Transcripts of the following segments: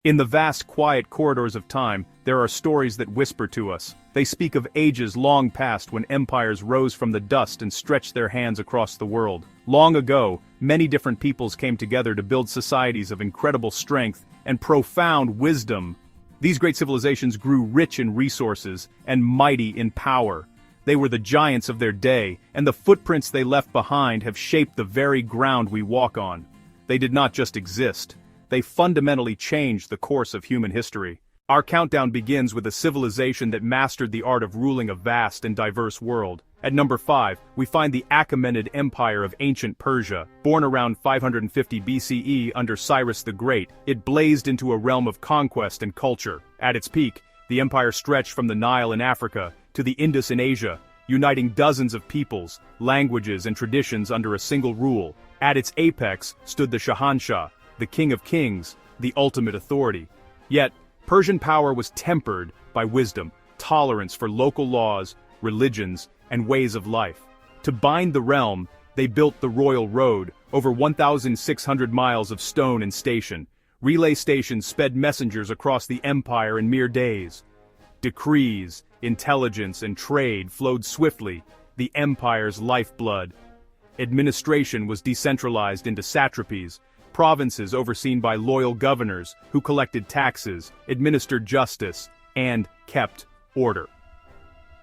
In the vast quiet corridors of time, there are stories that whisper to us. They speak of ages long past when empires rose from the dust and stretched their hands across the world. Long ago, many different peoples came together to build societies of incredible strength and profound wisdom. These great civilizations grew rich in resources and mighty in power. They were the giants of their day, and the footprints they left behind have shaped the very ground we walk on. They did not just exist. They fundamentally changed the course of human history. Our countdown begins with a civilization that mastered the art of ruling a vast and diverse world. At number 5, we find the Achaemenid Empire of ancient Persia. Born around 550 BCE under Cyrus the Great, it blazed into a realm of conquest and culture. At its peak, the empire stretched from the Nile in Africa to the Indus in Asia, uniting dozens of peoples, languages, and traditions under a single rule. At its apex stood the Shahanshah, the king of kings, the ultimate authority. Yet, Persian power was tempered by wisdom, tolerance for local laws, religions, and ways of life. To bind the realm, they built the Royal Road, over 1,600 miles of stone and station. Relay stations sped messengers across the empire in mere days. Decrees, intelligence, and trade flowed swiftly, the empire's lifeblood. Administration was decentralized into satrapies, provinces overseen by loyal governors who collected taxes, administered justice, and kept order.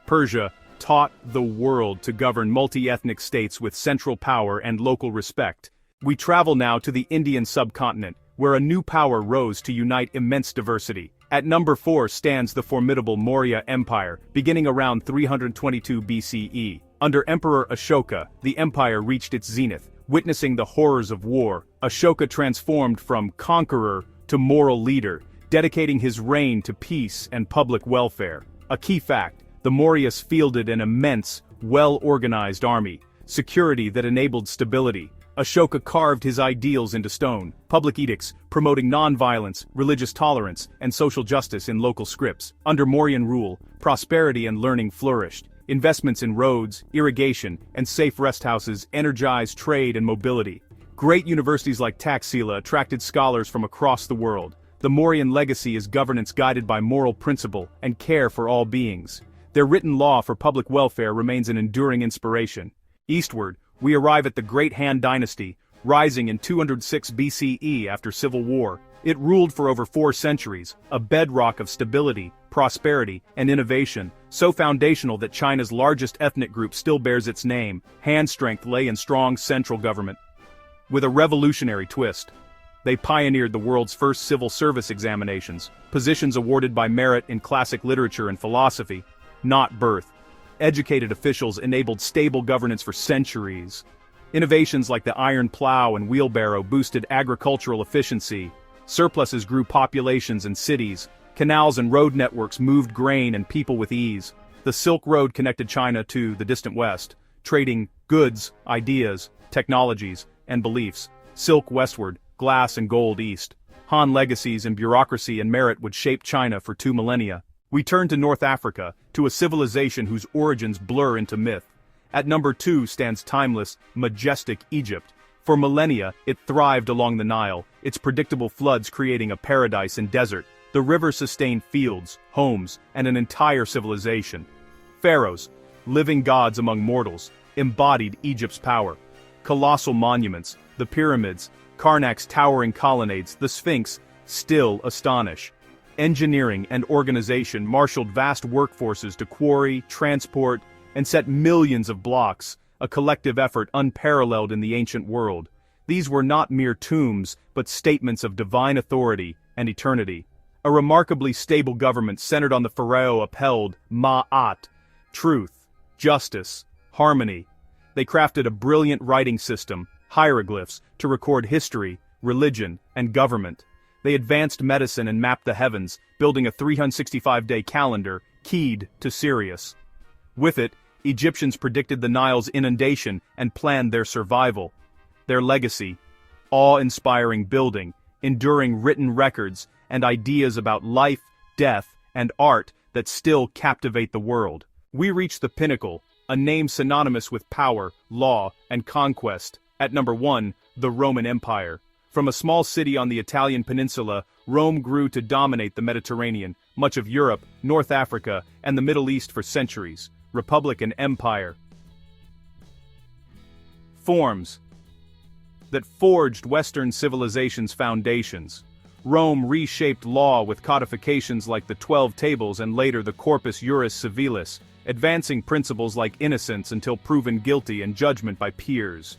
Persia taught the world to govern multi-ethnic states with central power and local respect. We travel now to the Indian subcontinent, where a new power rose to unite immense diversity. At number 4 stands the formidable Maurya Empire, beginning around 322 BCE. Under Emperor Ashoka, the empire reached its zenith. Witnessing the horrors of war, Ashoka transformed from conqueror to moral leader, dedicating his reign to peace and public welfare. A key fact: the Mauryas fielded an immense, well-organized army, security that enabled stability. Ashoka carved his ideals into stone, public edicts promoting non-violence, religious tolerance, and social justice in local scripts. Under Mauryan rule, prosperity and learning flourished. Investments in roads, irrigation, and safe rest houses energized trade and mobility. Great universities like Taxila attracted scholars from across the world. The Mauryan legacy is governance guided by moral principle and care for all beings. Their written law for public welfare remains an enduring inspiration. Eastward, we arrive at the Great Han Dynasty, rising in 206 BCE after civil war. It ruled for over 4 centuries, a bedrock of stability, prosperity, and innovation, so foundational that China's largest ethnic group still bears its name. Han's strength lay in strong central government. With a revolutionary twist, they pioneered the world's first civil service examinations, positions awarded by merit in classic literature and philosophy, not birth. Educated officials enabled stable governance for centuries. Innovations like the iron plow and wheelbarrow boosted agricultural efficiency. Surpluses grew populations and cities. Canals and road networks moved grain and people with ease. The Silk Road connected China to the distant West, trading goods, ideas, technologies, and beliefs. Silk westward, glass and gold east. Han legacies in bureaucracy and merit would shape China for 2 millennia. We turn to North Africa, to a civilization whose origins blur into myth. At number 2 stands timeless, majestic Egypt. For millennia, it thrived along the Nile, its predictable floods creating a paradise in desert. The river sustained fields, homes, and an entire civilization. Pharaohs, living gods among mortals, embodied Egypt's power. Colossal monuments, the pyramids, Karnak's towering colonnades, the Sphinx, still astonish. Engineering and organization marshaled vast workforces to quarry, transport, and set millions of blocks, a collective effort unparalleled in the ancient world. These were not mere tombs, but statements of divine authority and eternity. A remarkably stable government centered on the pharaoh upheld Ma'at, truth, justice, harmony. They crafted a brilliant writing system, hieroglyphs, to record history, religion, and government. They advanced medicine and mapped the heavens, building a 365-day calendar keyed to Sirius. With it, Egyptians predicted the Nile's inundation and planned their survival. Their legacy: awe-inspiring building, enduring written records, and ideas about life, death, and art that still captivate the world. We reach the pinnacle, a name synonymous with power, law, and conquest. At number 1, the Roman Empire. From a small city on the Italian peninsula, Rome grew to dominate the Mediterranean, much of Europe, North Africa, and the Middle East for centuries. Republic and empire. Forms that forged Western civilization's foundations. Rome reshaped law with codifications like the 12 Tables and later the Corpus Juris Civilis, advancing principles like innocence until proven guilty and judgment by peers.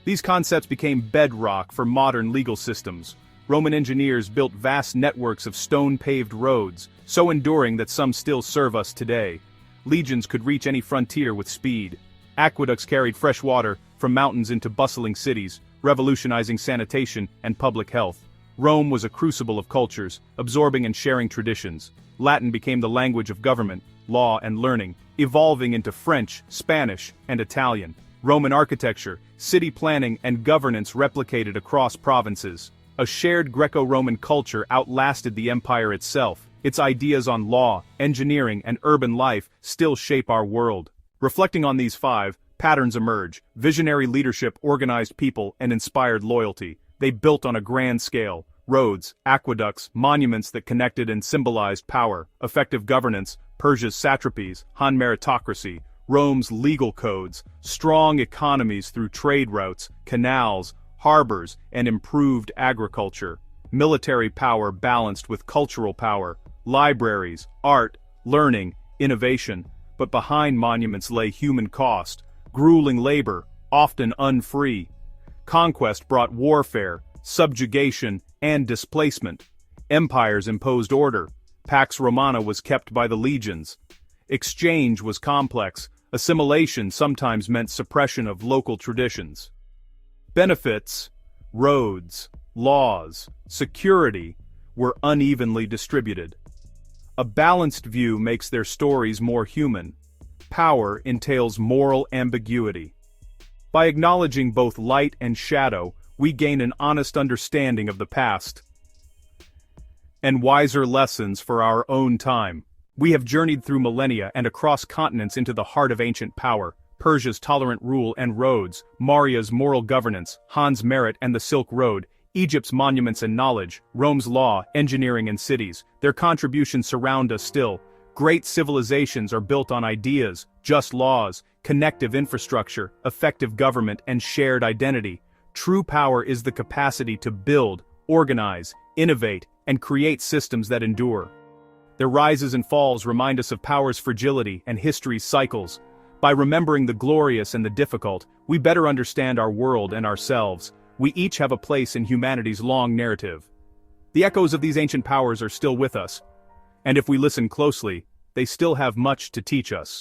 These concepts became bedrock for modern legal systems. Roman engineers built vast networks of stone-paved roads, so enduring that some still serve us today. Legions could reach any frontier with speed. Aqueducts carried fresh water from mountains into bustling cities, revolutionizing sanitation and public health. Rome was a crucible of cultures, absorbing and sharing traditions. Latin became the language of government, law and learning, evolving into French, Spanish, and Italian. Roman architecture, city planning, and governance replicated across provinces. A shared Greco-Roman culture outlasted the empire itself. Its ideas on law, engineering, and urban life still shape our world. Reflecting on these five, patterns emerge. Visionary leadership organized people and inspired loyalty. They built on a grand scale. Roads, aqueducts, monuments that connected and symbolized power. Effective governance, Persia's satrapies, Han meritocracy, Rome's legal codes, strong economies through trade routes, canals, harbors, and improved agriculture. Military power balanced with cultural power. Libraries, art, learning, innovation. But behind monuments lay human cost, grueling labor, often unfree. Conquest brought warfare, subjugation, and displacement. Empires imposed order. Pax Romana was kept by the legions. Exchange was complex. Assimilation sometimes meant suppression of local traditions. Benefits, roads, laws, security were unevenly distributed. A balanced view makes their stories more human. Power entails moral ambiguity. By acknowledging both light and shadow, we gain an honest understanding of the past and wiser lessons for our own time. We have journeyed through millennia and across continents into the heart of ancient power. Persia's tolerant rule and roads, Maria's moral governance, Han's merit and the Silk Road, Egypt's monuments and knowledge, Rome's law, engineering and cities. Their contributions surround us still. Great civilizations are built on ideas, just laws, connective infrastructure, effective government, and shared identity. True power is the capacity to build, organize, innovate, and create systems that endure. Their rises and falls remind us of power's fragility and history's cycles. By remembering the glorious and the difficult, we better understand our world and ourselves. We each have a place in humanity's long narrative. The echoes of these ancient powers are still with us, and if we listen closely, they still have much to teach us.